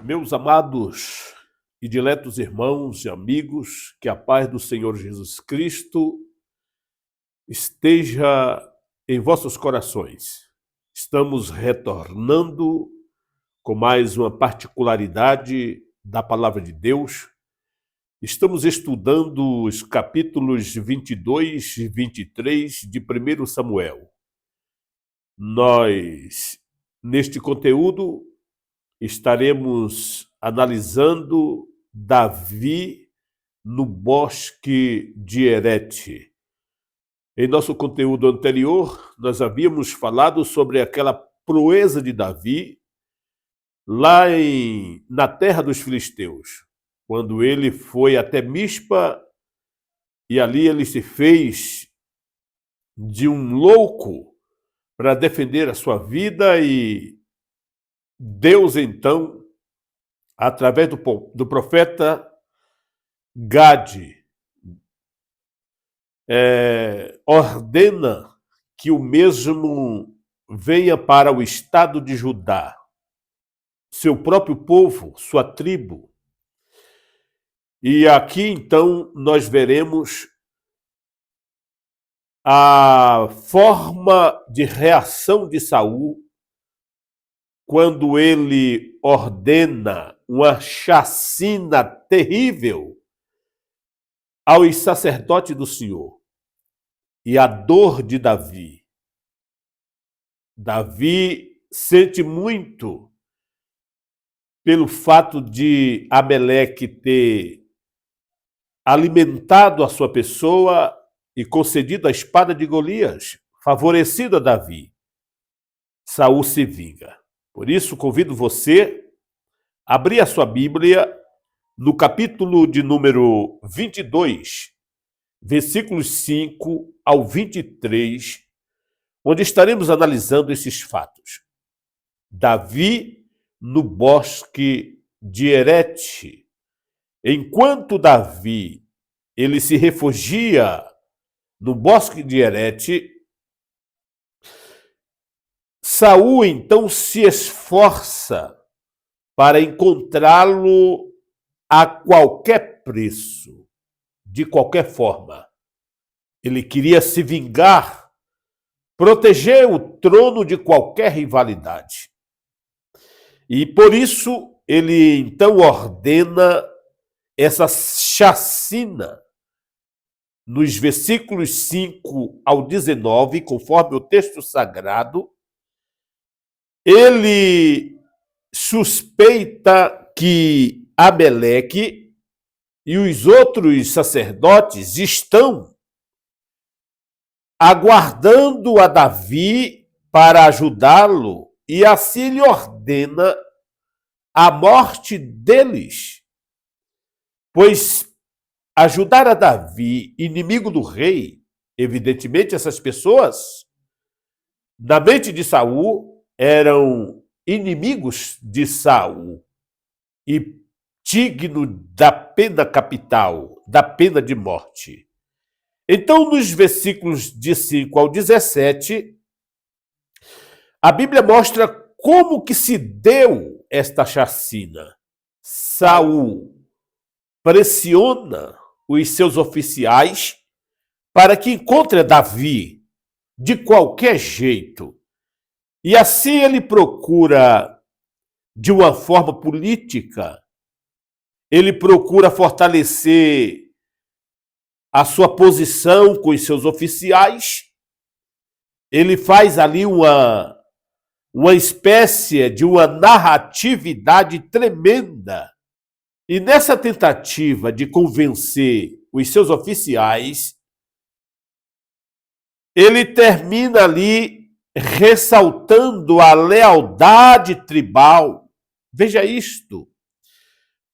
Meus amados e diletos irmãos e amigos, que a paz do Senhor Jesus Cristo esteja em vossos corações. Estamos retornando com mais uma particularidade da Palavra de Deus. Estamos estudando os capítulos 22 e 23 de 1 Samuel. Nós, neste conteúdo, estaremos analisando Davi no bosque de Herete. Em nosso conteúdo anterior, nós havíamos falado sobre aquela proeza de Davi lá na terra dos filisteus, quando ele foi até Mispa e ali ele se fez de um louco para defender a sua vida, e Deus então, através do profeta Gade, ordena que o mesmo venha para o estado de Judá, seu próprio povo, sua tribo. E aqui então nós veremos a forma de reação de Saul quando ele ordena uma chacina terrível aos sacerdotes do Senhor, e a dor de Davi. Davi sente muito pelo fato de Ameleque ter alimentado a sua pessoa e concedido a espada de Golias, favorecido a Davi. Saul se vinga. Por isso, convido você a abrir a sua Bíblia no capítulo de número 22, versículos 5 ao 23, onde estaremos analisando esses fatos. Davi no bosque de Herete. Enquanto Davi ele se refugia no bosque de Herete, Saul então se esforça para encontrá-lo a qualquer preço, de qualquer forma. Ele queria se vingar, proteger o trono de qualquer rivalidade. E por isso ele então ordena essa chacina nos versículos 5 ao 19, conforme o texto sagrado. Ele suspeita que Ameleque e os outros sacerdotes estão aguardando a Davi para ajudá-lo, e assim lhe ordena a morte deles. Pois ajudar a Davi, inimigo do rei, evidentemente essas pessoas, na mente de Saul, eram inimigos de Saul e digno da pena capital, da pena de morte. Então, nos versículos de 5 ao 17, a Bíblia mostra como que se deu esta chacina. Saul pressiona os seus oficiais para que encontre Davi de qualquer jeito. E assim ele procura, de uma forma política, ele procura fortalecer a sua posição com os seus oficiais. Ele faz ali uma espécie de uma narratividade tremenda. E nessa tentativa de convencer os seus oficiais, ele termina ali ressaltando a lealdade tribal. Veja isto.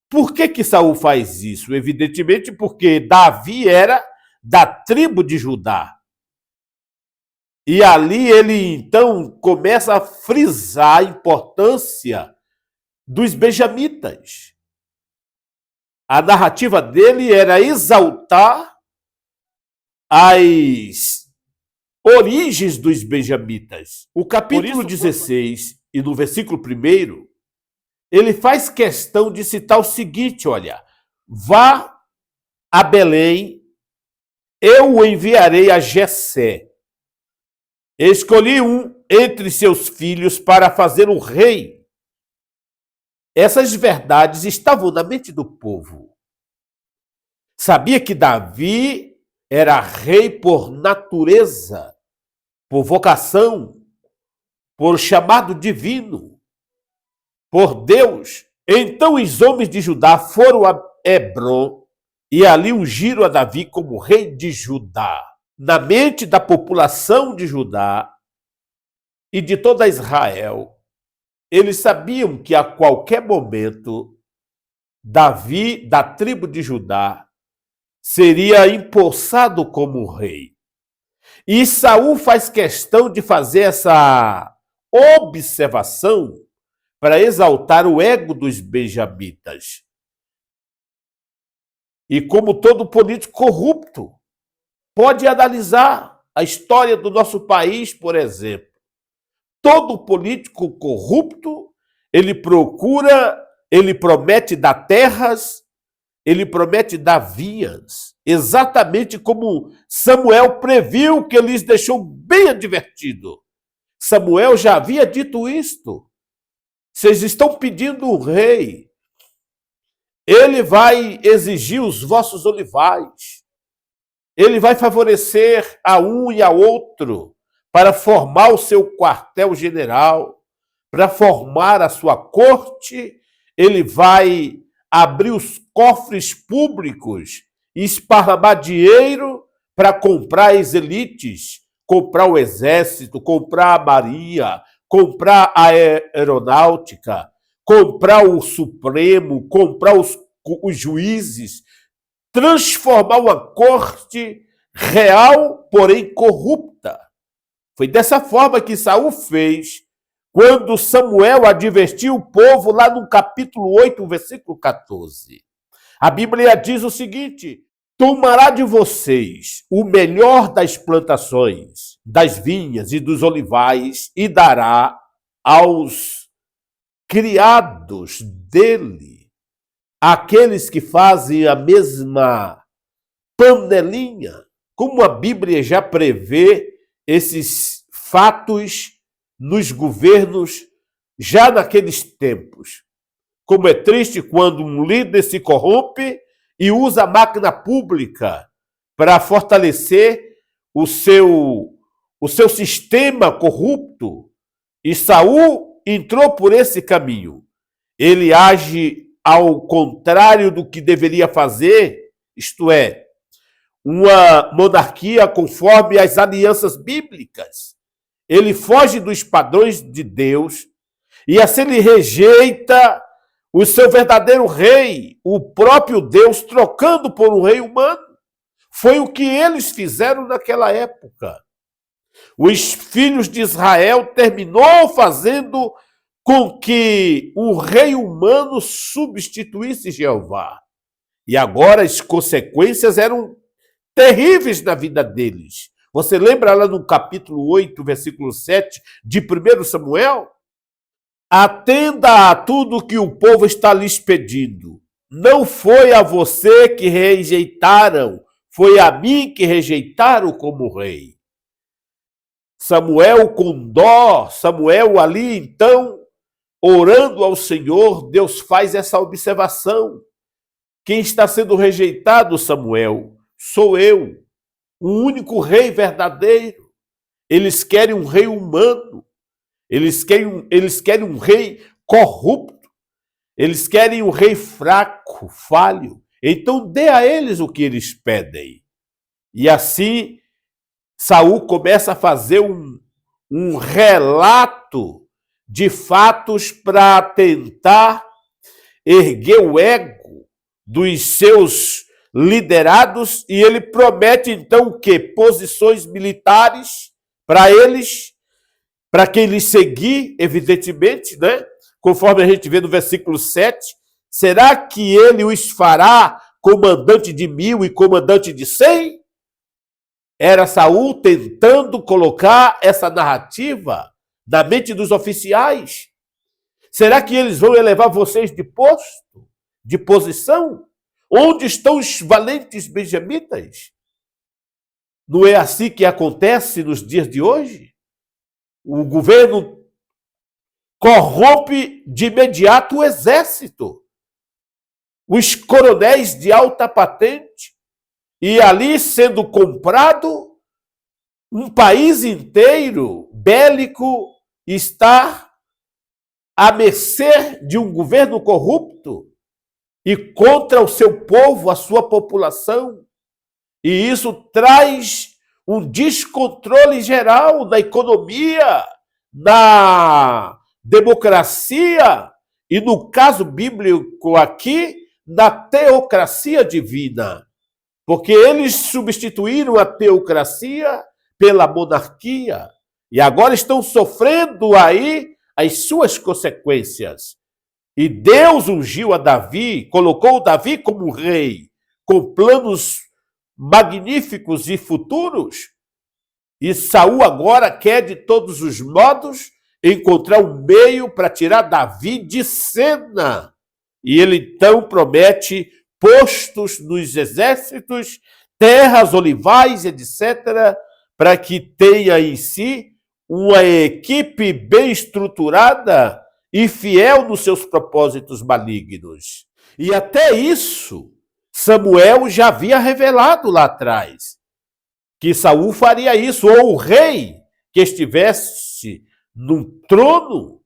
Por que Saul faz isso? Evidentemente porque Davi era da tribo de Judá. E ali ele então começa a frisar a importância dos benjamitas. A narrativa dele era exaltar as origens dos benjamitas. O capítulo 16 e no versículo 1, ele faz questão de citar o seguinte, olha, vá a Belém, eu o enviarei a Jessé. Escolhi um entre seus filhos para fazer o rei. Essas verdades estavam na mente do povo. Sabia que Davi era rei por natureza, por vocação, por chamado divino, por Deus. Então os homens de Judá foram a Hebrom e ali ungiram a Davi como rei de Judá. Na mente da população de Judá e de toda Israel, eles sabiam que a qualquer momento Davi, da tribo de Judá, seria empossado como rei. E Saul faz questão de fazer essa observação para exaltar o ego dos benjamitas. E como todo político corrupto, pode analisar a história do nosso país, por exemplo. Todo político corrupto, ele promete dar terras, ele promete dar vinhas, exatamente como Samuel previu, que lhes deixou bem advertido. Samuel já havia dito isto. Vocês estão pedindo um rei. Ele vai exigir os vossos olivais. Ele vai favorecer a um e a outro para formar o seu quartel-general, para formar a sua corte. Ele vai abrir os cofres públicos e esparramar dinheiro para comprar as elites, comprar o exército, comprar a marinha, comprar a aeronáutica, comprar o Supremo, comprar os juízes, transformar uma corte real, porém corrupta. Foi dessa forma que Saul fez quando Samuel advertiu o povo lá no capítulo 8, versículo 14. A Bíblia diz o seguinte: tomará de vocês o melhor das plantações, das vinhas e dos olivais e dará aos criados dele, aqueles que fazem a mesma panelinha, como a Bíblia já prevê esses fatos nos governos já naqueles tempos. Como é triste quando um líder se corrompe e usa a máquina pública para fortalecer o seu sistema corrupto. E Saul entrou por esse caminho. Ele age ao contrário do que deveria fazer, isto é, uma monarquia conforme as alianças bíblicas. Ele foge dos padrões de Deus e assim ele rejeita o seu verdadeiro rei, o próprio Deus, trocando por um rei humano. Foi o que eles fizeram naquela época. Os filhos de Israel terminou fazendo com que o rei humano substituísse Jeová. E agora as consequências eram terríveis na vida deles. Você lembra lá no capítulo 8, versículo 7 de 1 Samuel? Atenda a tudo que o povo está lhes pedindo. Não foi a você que rejeitaram, foi a mim que rejeitaram como rei. Samuel com dó, Samuel ali então, orando ao Senhor, Deus faz essa observação. Quem está sendo rejeitado, Samuel, sou eu, o único rei verdadeiro. Eles querem um rei humano, eles querem um rei corrupto, eles querem um rei fraco, falho. Então dê a eles o que eles pedem. E assim, Saul começa a fazer um relato de fatos para tentar erguer o ego dos seus liderados, e ele promete então o quê? Posições militares para eles, para quem lhes seguir, evidentemente, né? Conforme a gente vê no versículo 7, será que ele os fará comandante de 1000 e comandante de 100? Era Saul tentando colocar essa narrativa na mente dos oficiais. Será que eles vão elevar vocês de posto, de posição? Onde estão os valentes benjamitas? Não é assim que acontece nos dias de hoje? O governo corrompe de imediato o exército, os coronéis de alta patente, e ali sendo comprado, um país inteiro bélico está à mercê de um governo corrupto e contra o seu povo, a sua população. E isso traz um descontrole geral na economia, na democracia e, no caso bíblico aqui, na teocracia divina. Porque eles substituíram a teocracia pela monarquia e agora estão sofrendo aí as suas consequências. E Deus ungiu a Davi, colocou Davi como rei, com planos magníficos e futuros. E Saul agora quer, de todos os modos, encontrar um meio para tirar Davi de cena. E ele então promete postos nos exércitos, terras, olivais, etc., para que tenha em si uma equipe bem estruturada e fiel nos seus propósitos malignos. E até isso, Samuel já havia revelado lá atrás, que Saul faria isso, ou o rei que estivesse num trono,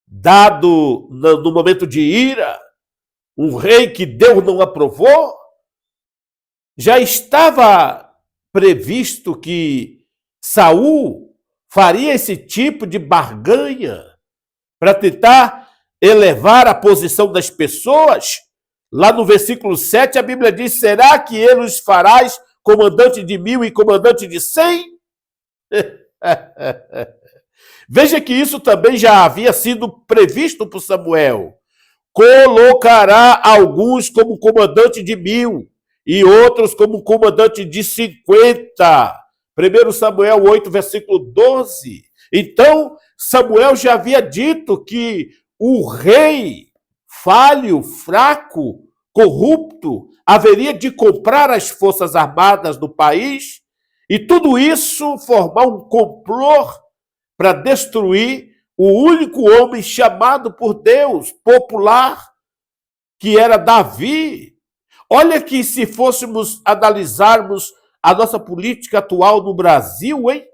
dado no momento de ira, um rei que Deus não aprovou, já estava previsto que Saul faria esse tipo de barganha para tentar elevar a posição das pessoas. Lá no versículo 7, a Bíblia diz: será que ele os farás comandante de 1000 e comandante de 100? Veja que isso também já havia sido previsto por Samuel. Colocará alguns como comandante de 1000 e outros como comandante de 50. 1 Samuel 8, versículo 12. Então, Samuel já havia dito que o rei falho, fraco, corrupto, haveria de comprar as forças armadas do país e tudo isso formar um complô para destruir o único homem chamado por Deus, popular, que era Davi. Olha que se fôssemos analisarmos a nossa política atual no Brasil, hein?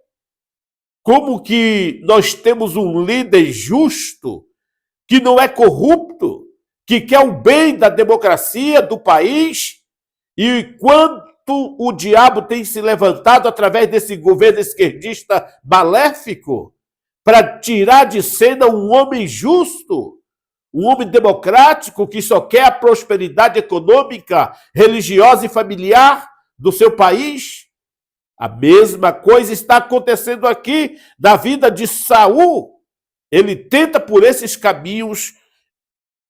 Como que nós temos um líder justo, que não é corrupto, que quer o bem da democracia do país, e quanto o diabo tem se levantado através desse governo esquerdista maléfico para tirar de cena um homem justo, um homem democrático que só quer a prosperidade econômica, religiosa e familiar do seu país. A mesma coisa está acontecendo aqui na vida de Saul. Ele tenta por esses caminhos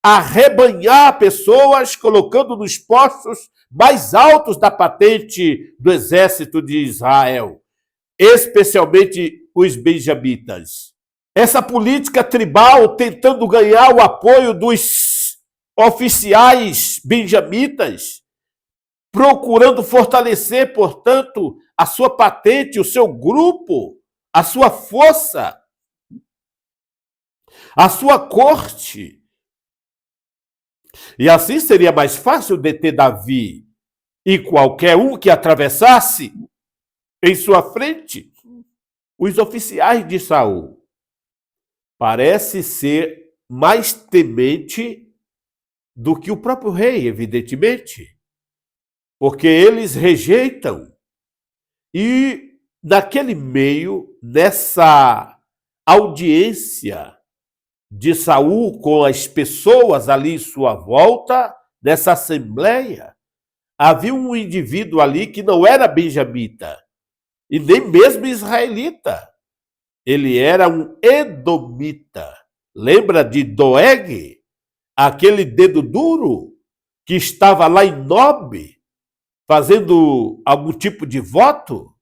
arrebanhar pessoas, colocando nos postos mais altos da patente do exército de Israel, especialmente os benjamitas. Essa política tribal tentando ganhar o apoio dos oficiais benjamitas, procurando fortalecer, portanto, a sua patente, o seu grupo, a sua força, a sua corte. E assim seria mais fácil deter Davi e qualquer um que atravessasse em sua frente. Os oficiais de Saul parece ser mais temente do que o próprio rei, evidentemente, porque eles rejeitam. E naquele meio, nessa audiência de Saul com as pessoas ali em sua volta, nessa assembleia, havia um indivíduo ali que não era benjamita e nem mesmo israelita. Ele era um edomita. Lembra de Doeg? Aquele dedo duro que estava lá em Nob, fazendo algum tipo de voto,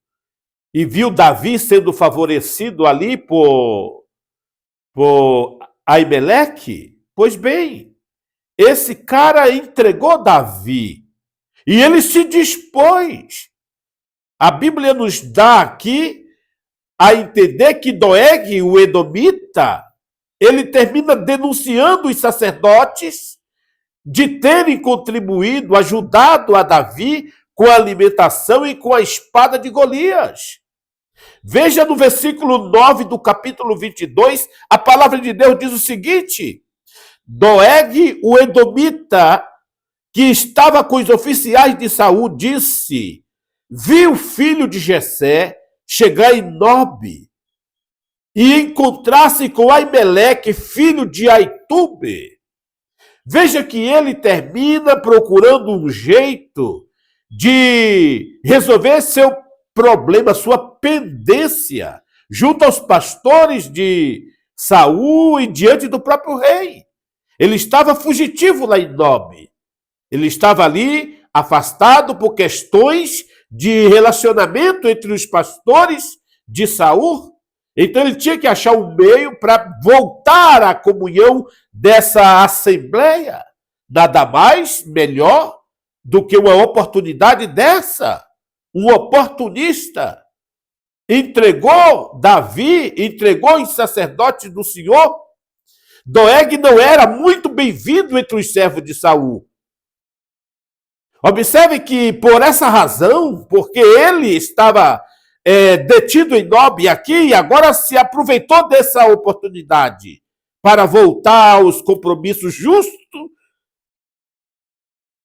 e viu Davi sendo favorecido ali por Aimeleque? Pois bem, esse cara entregou Davi e ele se dispôs. A Bíblia nos dá aqui a entender que Doeg, o edomita, ele termina denunciando os sacerdotes de terem contribuído, ajudado a Davi com a alimentação e com a espada de Golias. Veja no versículo 9 do capítulo 22, a palavra de Deus diz o seguinte: Doeg, o edomita, que estava com os oficiais de Saul, disse: vi o filho de Jessé chegar em Nobe e encontrar-se com Aimeleque, filho de Aitube. Veja que ele termina procurando um jeito de resolver seu problema, sua pendência, junto aos pastores de Saul e diante do próprio rei. Ele estava fugitivo lá em Nobe. Ele estava ali afastado por questões de relacionamento entre os pastores de Saul. Então ele tinha que achar um meio para voltar à comunhão dessa assembleia. Nada mais melhor do que uma oportunidade dessa. Um oportunista entregou Davi, entregou os sacerdotes do Senhor. Doeg não era muito bem-vindo entre os servos de Saul. Observe que por essa razão, porque ele estava detido em Nobe aqui e agora se aproveitou dessa oportunidade para voltar aos compromissos justos,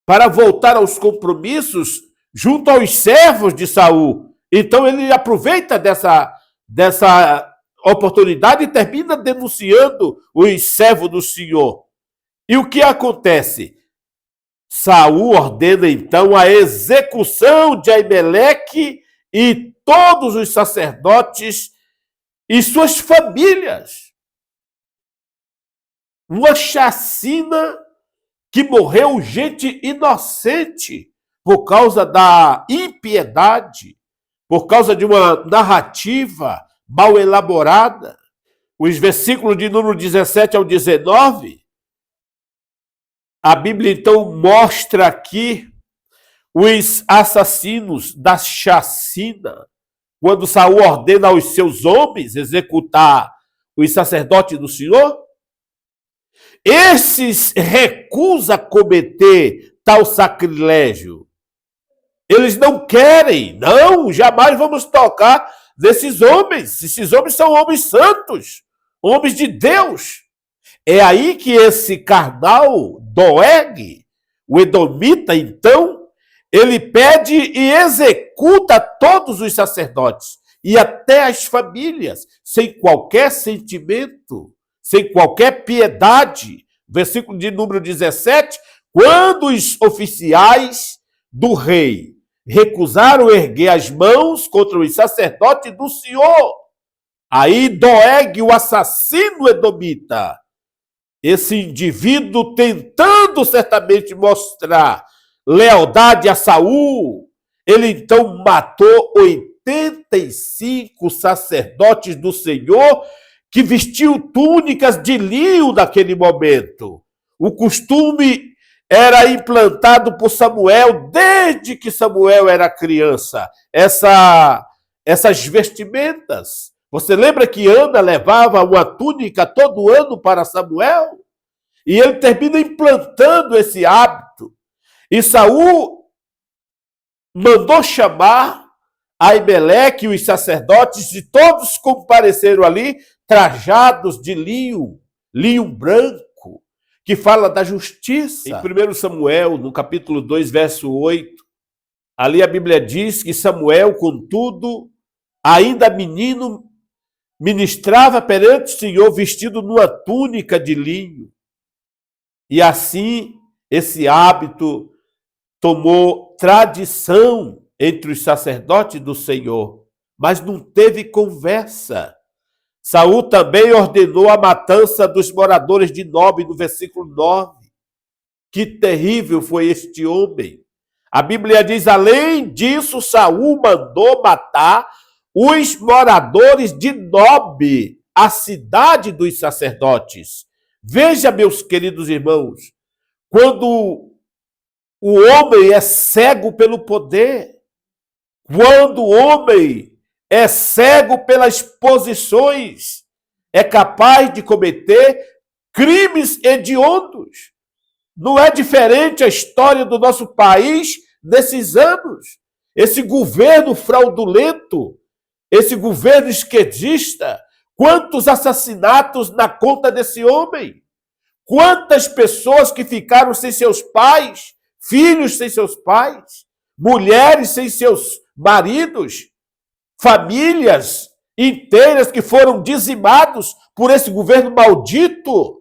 para voltar aos compromissos junto aos servos de Saul. Então ele aproveita dessa oportunidade e termina denunciando os servos do Senhor. E o que acontece? Saul ordena então a execução de Aimeleque e todos os sacerdotes e suas famílias. Uma chacina que morreu gente inocente por causa da impiedade, por causa de uma narrativa mal elaborada. Os versículos de número 17 ao 19, a Bíblia então mostra aqui os assassinos da chacina, quando Saul ordena aos seus homens executar os sacerdotes do Senhor. Esses recusam cometer tal sacrilégio. Eles não querem, não, jamais vamos tocar nesses homens. Esses homens são homens santos, homens de Deus. É aí que esse carnal, Doeg, o edomita, então, ele pede e executa todos os sacerdotes e até as famílias, sem qualquer sentimento, sem qualquer piedade. Versículo de número 17, quando os oficiais do rei recusaram erguer as mãos contra os sacerdotes do Senhor, aí Doeg, o assassino edomita, esse indivíduo tentando certamente mostrar lealdade a Saul, ele então matou 85 sacerdotes do Senhor que vestiam túnicas de linho naquele momento. O costume era implantado por Samuel desde que Samuel era criança. Essas vestimentas. Você lembra que Ana levava uma túnica todo ano para Samuel? E ele termina implantando esse hábito. E Saul mandou chamar Aimeleque e os sacerdotes, e todos compareceram ali, trajados de linho branco, que fala da justiça. Em 1 Samuel, no capítulo 2, verso 8, ali a Bíblia diz que Samuel, contudo, ainda menino, ministrava perante o Senhor vestido numa túnica de linho. E assim, esse hábito tomou tradição entre os sacerdotes do Senhor, mas não teve conversa. Saul também ordenou a matança dos moradores de Nobe, no versículo 9. Que terrível foi este homem! A Bíblia diz, além disso, Saul mandou matar os moradores de Nobe, a cidade dos sacerdotes. Veja, meus queridos irmãos, quando o homem é cego pelo poder, quando o homem é cego pelas posições, é capaz de cometer crimes hediondos. Não é diferente a história do nosso país nesses anos. Esse governo fraudulento, esse governo esquerdista, quantos assassinatos na conta desse homem? Quantas pessoas que ficaram sem seus pais, filhos sem seus pais, mulheres sem seus maridos, famílias inteiras que foram dizimados por esse governo maldito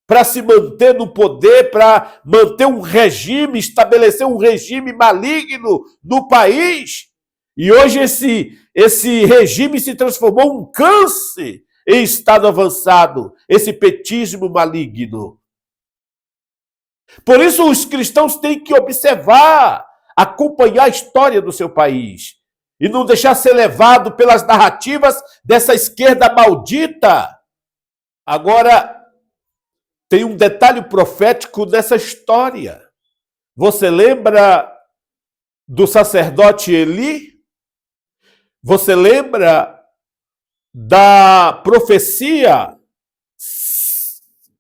para se manter no poder, para manter um regime, estabelecer um regime maligno no país. E hoje esse regime se transformou em um câncer em estado avançado, esse petismo maligno. Por isso os cristãos têm que observar, acompanhar a história do seu país e não deixar ser levado pelas narrativas dessa esquerda maldita. Agora, tem um detalhe profético nessa história. Você lembra do sacerdote Eli? Você lembra da profecia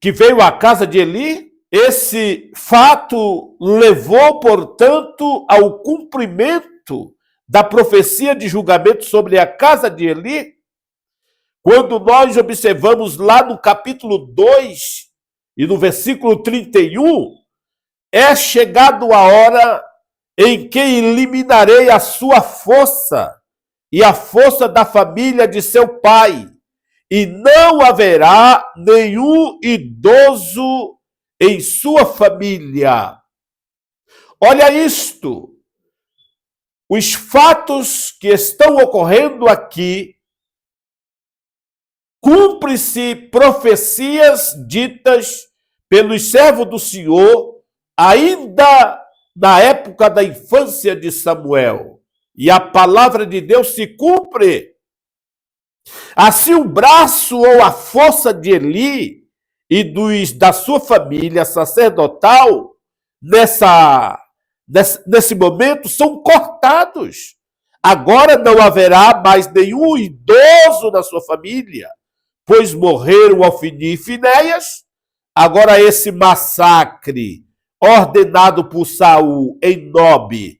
que veio à casa de Eli? Esse fato levou, portanto, ao cumprimento da profecia de julgamento sobre a casa de Eli? Quando nós observamos lá no capítulo 2 e no versículo 31, é chegado a hora em que eliminarei a sua força e a força da família de seu pai, e não haverá nenhum idoso em sua família. Olha isto. Os fatos que estão ocorrendo aqui, cumpre-se profecias ditas pelos servos do Senhor ainda na época da infância de Samuel. E a palavra de Deus se cumpre. Assim o braço ou a força de Eli e da sua família sacerdotal nesse momento são cortados. Agora não haverá mais nenhum idoso na sua família, pois morreram Ofni e Finéias. Agora esse massacre ordenado por Saul em Nob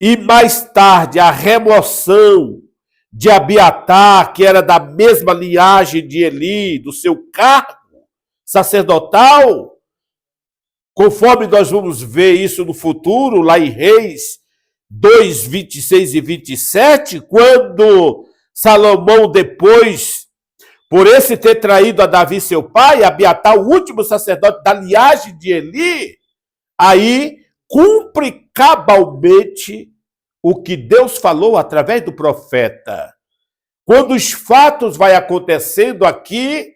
e mais tarde a remoção de Abiatar, que era da mesma linhagem de Eli, do seu cargo sacerdotal, conforme nós vamos ver isso no futuro, lá em Reis 2, 26 e 27, quando Salomão depois, por esse ter traído a Davi, seu pai, Abiatar, o último sacerdote da linhagem de Eli, aí cumpre cabalmente o que Deus falou através do profeta. Quando os fatos vai acontecendo aqui,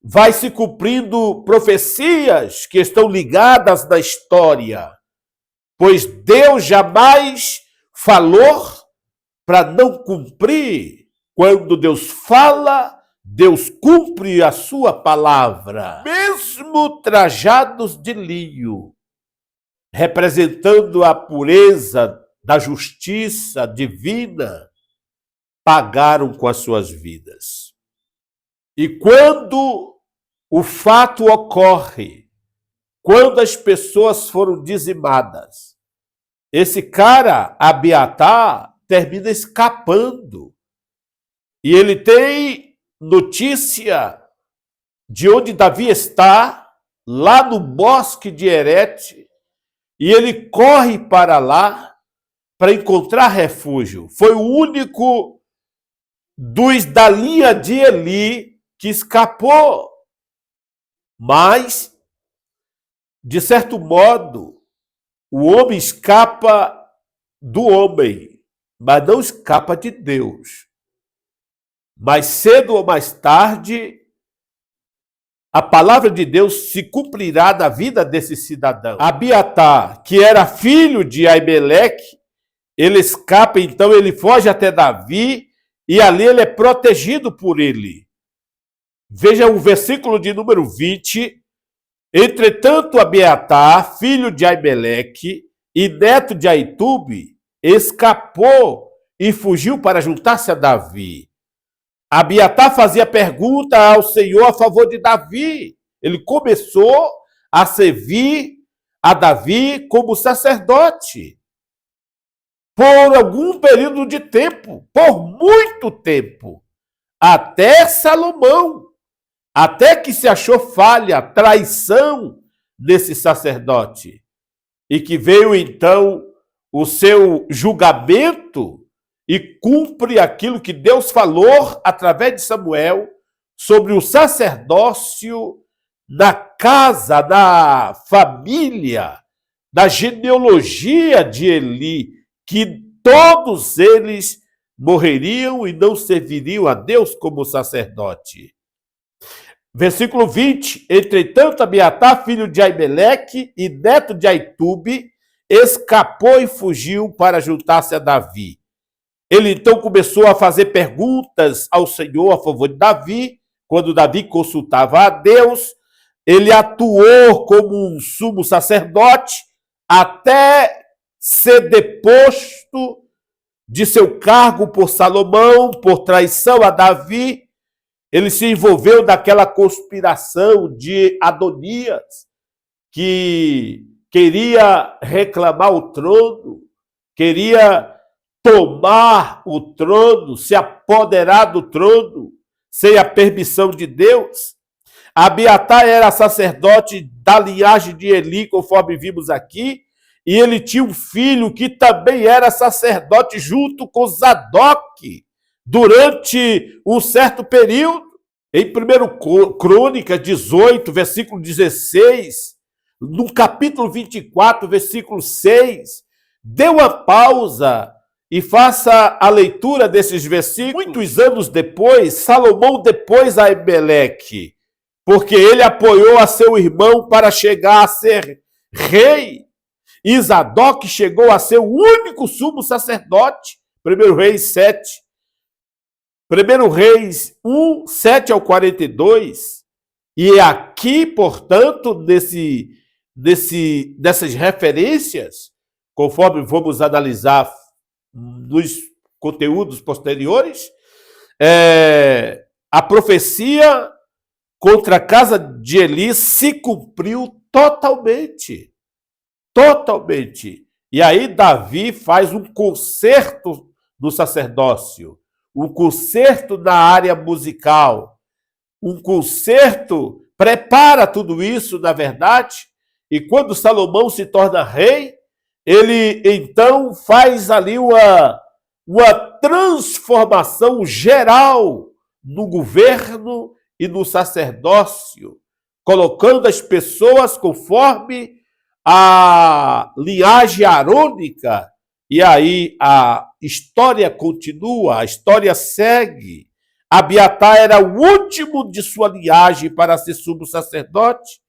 vai se cumprindo profecias que estão ligadas na história, pois Deus jamais falou para não cumprir. Quando Deus fala, Deus cumpre a sua palavra. Mesmo trajados de linho, representando a pureza da justiça divina, pagaram com as suas vidas. E quando o fato ocorre, quando as pessoas foram dizimadas, esse cara, Abiatar, termina escapando. E ele tem notícia de onde Davi está, lá no bosque de Herete, e ele corre para lá para encontrar refúgio. Foi o único dos da linha de Eli que escapou. Mas, de certo modo, o homem escapa do homem, mas não escapa de Deus. Mais cedo ou mais tarde, a palavra de Deus se cumprirá na vida desse cidadão. Abiatar, que era filho de Aimeleque, ele escapa, então ele foge até Davi, e ali ele é protegido por ele. Veja o versículo de número 20. Entretanto, Abiatar, filho de Aimeleque e neto de Aitube, escapou e fugiu para juntar-se a Davi. Abiatar fazia pergunta ao Senhor a favor de Davi. Ele começou a servir a Davi como sacerdote por algum período de tempo, por muito tempo, até Salomão, até que se achou falha, traição desse sacerdote, e que veio então o seu julgamento e cumpre aquilo que Deus falou através de Samuel sobre o sacerdócio da casa, da família, da genealogia de Eli, que todos eles morreriam e não serviriam a Deus como sacerdote. Versículo 20. Entretanto, Abiatar, filho de Aimeleque e neto de Aitube, escapou e fugiu para juntar-se a Davi. Ele então começou a fazer perguntas ao Senhor a favor de Davi. Quando Davi consultava a Deus, ele atuou como um sumo sacerdote até ser deposto de seu cargo por Salomão, por traição a Davi. Ele se envolveu naquela conspiração de Adonias, que queria reclamar o trono, queria tomar o trono, se apoderar do trono, sem a permissão de Deus. Abiatar era sacerdote da linhagem de Eli, conforme vimos aqui, e ele tinha um filho que também era sacerdote junto com Zadok, durante um certo período. Em 1 Crônicas 18, versículo 16, no capítulo 24, versículo 6, dê uma pausa e faça a leitura desses versículos. Muitos anos depois, Salomão depôs a Aimeleque, porque ele apoiou a seu irmão para chegar a ser rei. E Zadok chegou a ser o único sumo sacerdote. 1 Reis 7. 1 Reis 1, 7 ao 42. E aqui, portanto, dessas referências, conforme vamos analisar nos conteúdos posteriores, a profecia contra a casa de Eli se cumpriu totalmente. Totalmente. E aí Davi faz um concerto no sacerdócio, um concerto na área musical, um concerto, prepara tudo isso, na verdade, e quando Salomão se torna rei, ele então faz ali uma transformação geral no governo e no sacerdócio, colocando as pessoas conforme a linhagem arônica, e aí a história continua, a história segue. Abiatar era o último de sua linhagem para ser sumo sacerdote.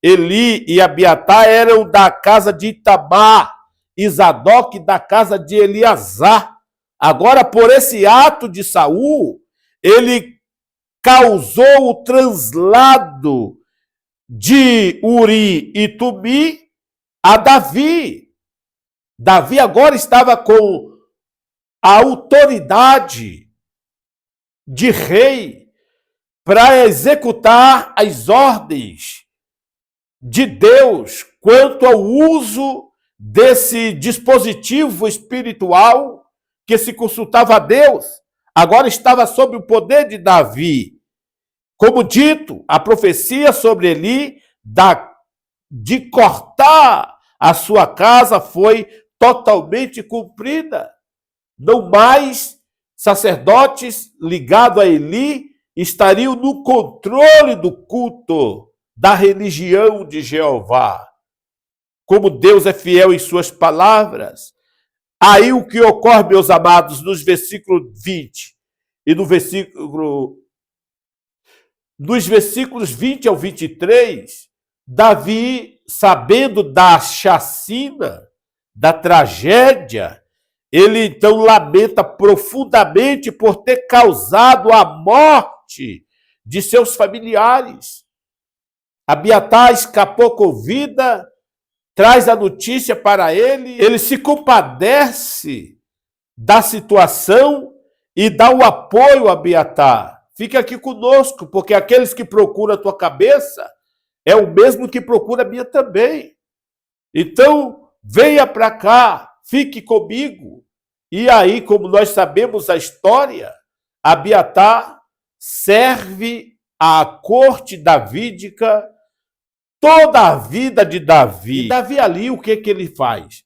Eli e Abiatar eram da casa de Itamar, e Zadok da casa de Eleazar. Agora, por esse ato de Saul, ele causou o translado de Uri e Tumi a Davi. Davi agora estava com a autoridade de rei para executar as ordens de Deus quanto ao uso desse dispositivo espiritual que se consultava a Deus. Agora estava sob o poder de Davi. Como dito, a profecia sobre Eli de cortar a sua casa foi totalmente cumprida. Não mais sacerdotes ligados a Eli estariam no controle do culto da religião de Jeová. Como Deus é fiel em suas palavras. Aí o que ocorre, meus amados, nos versículos 20 e nos versículos 20 ao 23, Davi, sabendo da chacina, da tragédia, ele então lamenta profundamente por ter causado a morte de seus familiares. Abiatar escapou com vida, traz a notícia para ele se compadece da situação e dá o apoio a Abiatar. Fica aqui conosco, porque aqueles que procuram a tua cabeça é o mesmo que procura a minha também. Então, venha para cá, fique comigo. E aí, como nós sabemos a história, Abiatar serve à corte davídica toda a vida de Davi. E Davi ali, o que ele faz?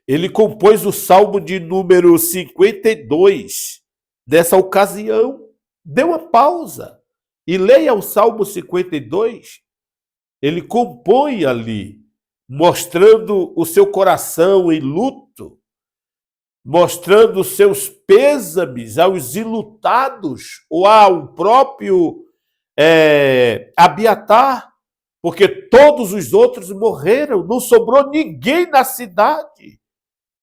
Ele compôs o Salmo de número 52. Nessa ocasião, dê uma pausa e leia o Salmo 52. Ele compõe ali, mostrando o seu coração em luto, mostrando os seus pêsames aos enlutados ou ao próprio Abiatar, porque todos os outros morreram, não sobrou ninguém na cidade.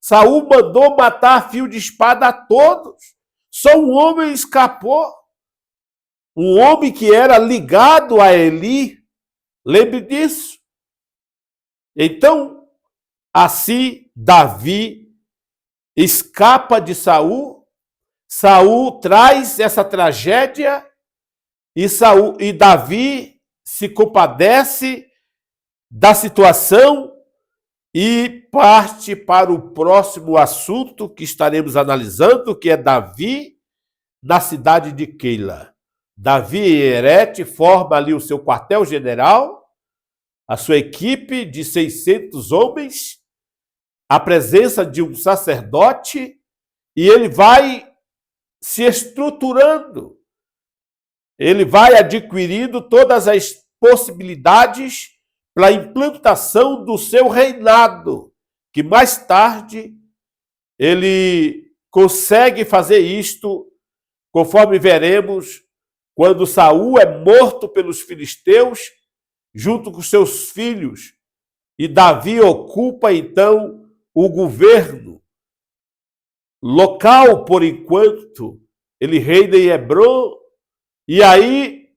Saul mandou matar a fio de espada a todos. Só um homem escapou. Um homem que era ligado a Eli. Lembre disso. Então, assim, Davi escapa de Saul. Saul traz essa tragédia e Davi se compadece da situação e parte para o próximo assunto que estaremos analisando, que é Davi na cidade de Keila. Davi e Herete forma ali o seu quartel-general, a sua equipe de 600 homens, a presença de um sacerdote, e ele vai se estruturando. Ele vai adquirindo todas as possibilidades para a implantação do seu reinado, que mais tarde ele consegue fazer isto, conforme veremos, quando Saul é morto pelos filisteus, junto com seus filhos, e Davi ocupa então o governo local por enquanto, ele reina em Hebrom, e aí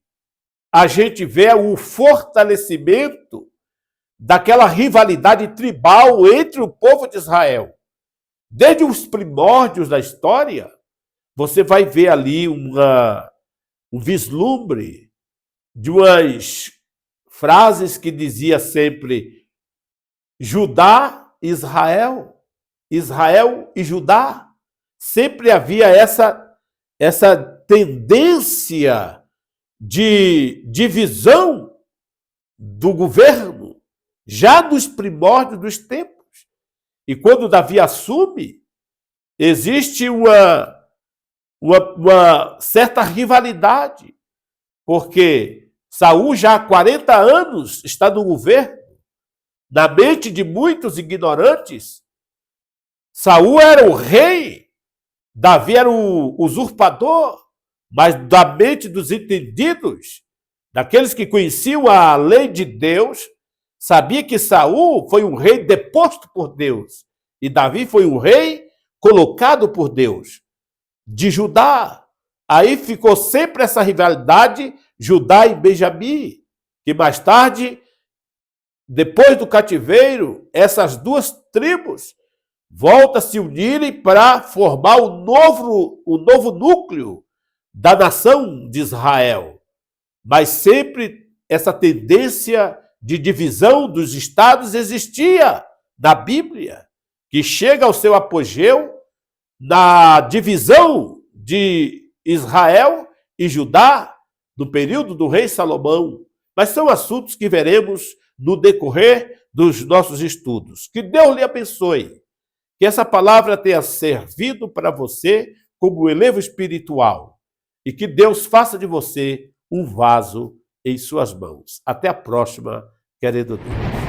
a gente vê o fortalecimento daquela rivalidade tribal entre o povo de Israel. Desde os primórdios da história, você vai ver ali um vislumbre de umas frases que dizia sempre Judá, Israel, Israel e Judá. Sempre havia essa tendência de divisão do governo, já nos primórdios dos tempos. E quando Davi assume, existe uma certa rivalidade, porque Saul já há 40 anos está no governo. Na mente de muitos ignorantes, Saul era o rei, Davi era o usurpador, mas da mente dos entendidos, daqueles que conheciam a lei de Deus, sabia que Saul foi um rei deposto por Deus e Davi foi um rei colocado por Deus. De Judá, aí ficou sempre essa rivalidade Judá e Benjamim, que mais tarde, depois do cativeiro, essas duas tribos voltam a se unirem para formar o novo núcleo da nação de Israel. Mas sempre essa tendência de divisão dos estados existia na Bíblia, que chega ao seu apogeu na divisão de Israel e Judá no período do rei Salomão. Mas são assuntos que veremos no decorrer dos nossos estudos. Que Deus lhe abençoe. Que essa palavra tenha servido para você como elevo espiritual. E que Deus faça de você um vaso em suas mãos. Até a próxima, querido Deus.